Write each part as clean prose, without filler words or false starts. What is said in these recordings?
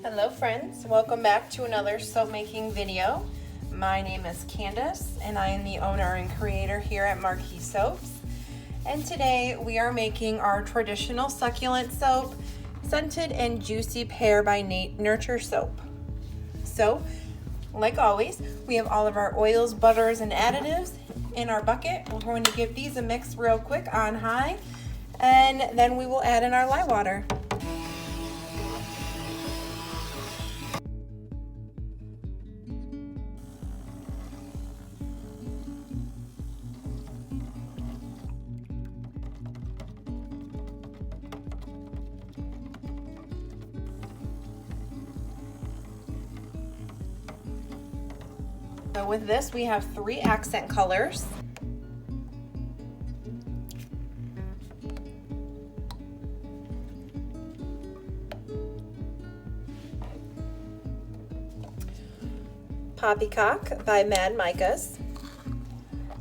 Hello friends, welcome back to another soap making video. My name is Candace and I am the owner and creator here at Marquee Soaps. And today we are making our traditional succulent soap, Scented and Juicy Pear by Nurture Soap. So, like always, we have all of our oils, butters, and additives in our bucket. We're going to give these a mix real quick on high, and then we will add in our lye water. So with this, we have 3 accent colors. Poppycock by Mad Micas,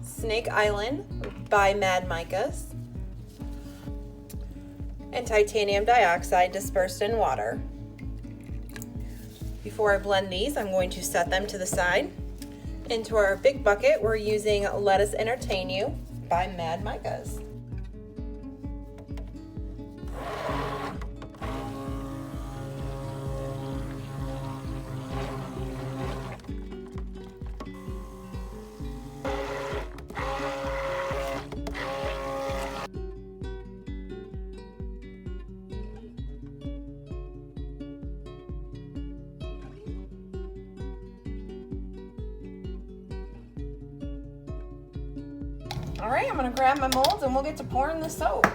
Snake Island by Mad Micas, and titanium dioxide dispersed in water. Before I blend these, I'm going to set them to the side. Into our big bucket, we're using Let Us Entertain You by Mad Micas. All right, I'm gonna grab my molds and we'll get to pouring the soap.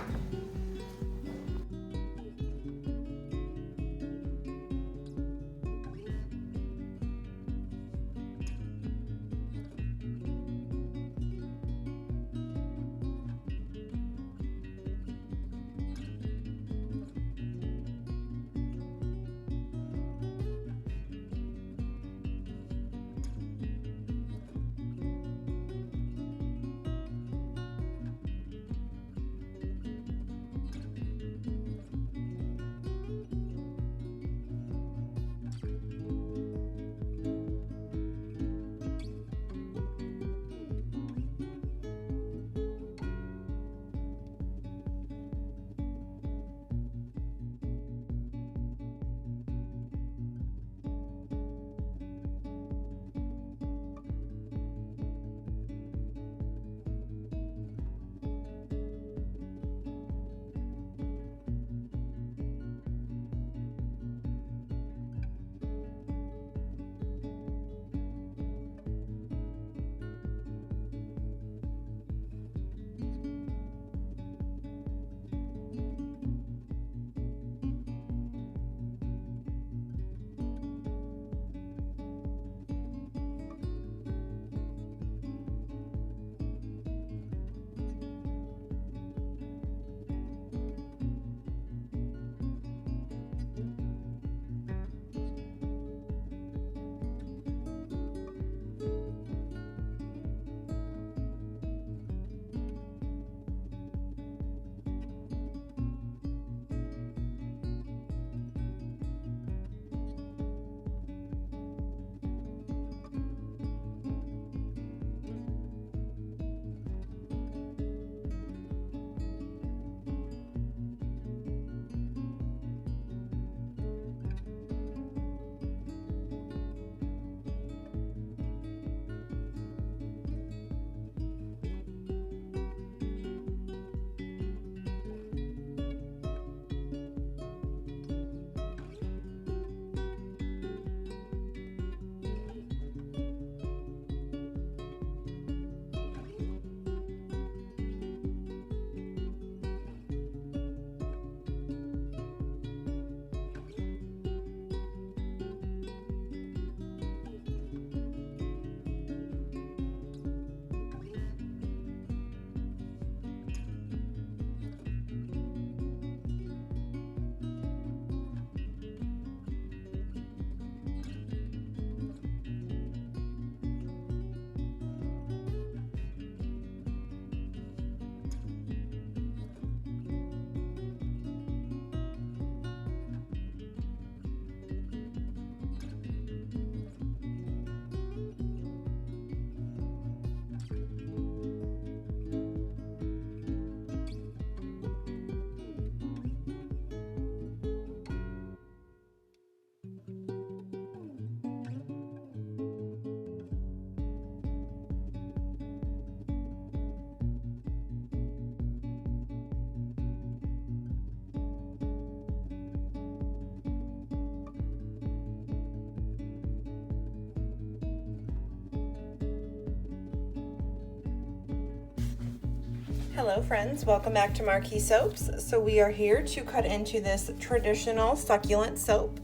Hello friends, welcome back to Marquee Soaps. So we are here to cut into this traditional succulent soap.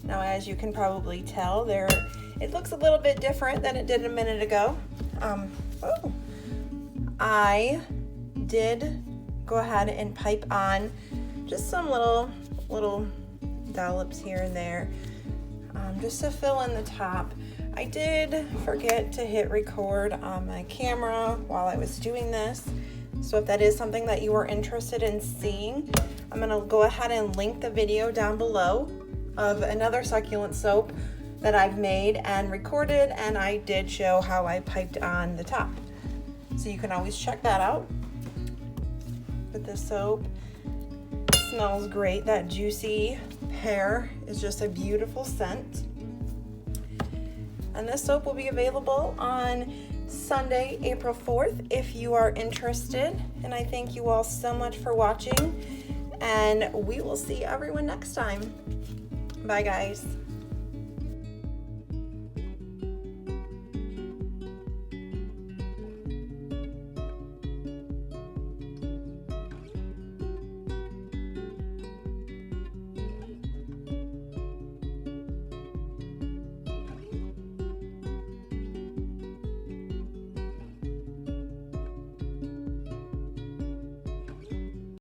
Now as you can probably tell, it looks a little bit different than it did a minute ago. I did go ahead and pipe on just some little dollops here and there, just to fill in the top. I did forget to hit record on my camera while I was doing this. So if that is something that you are interested in seeing, I'm going to go ahead and link the video down below of another succulent soap that I've made and recorded, and I did show how I piped on the top. So you can always check that out. But this soap smells great. That juicy pear is just a beautiful scent. And this soap will be available on Sunday, April 4th, if you are interested. And I thank you all so much for watching, and we will see everyone next time. Bye guys.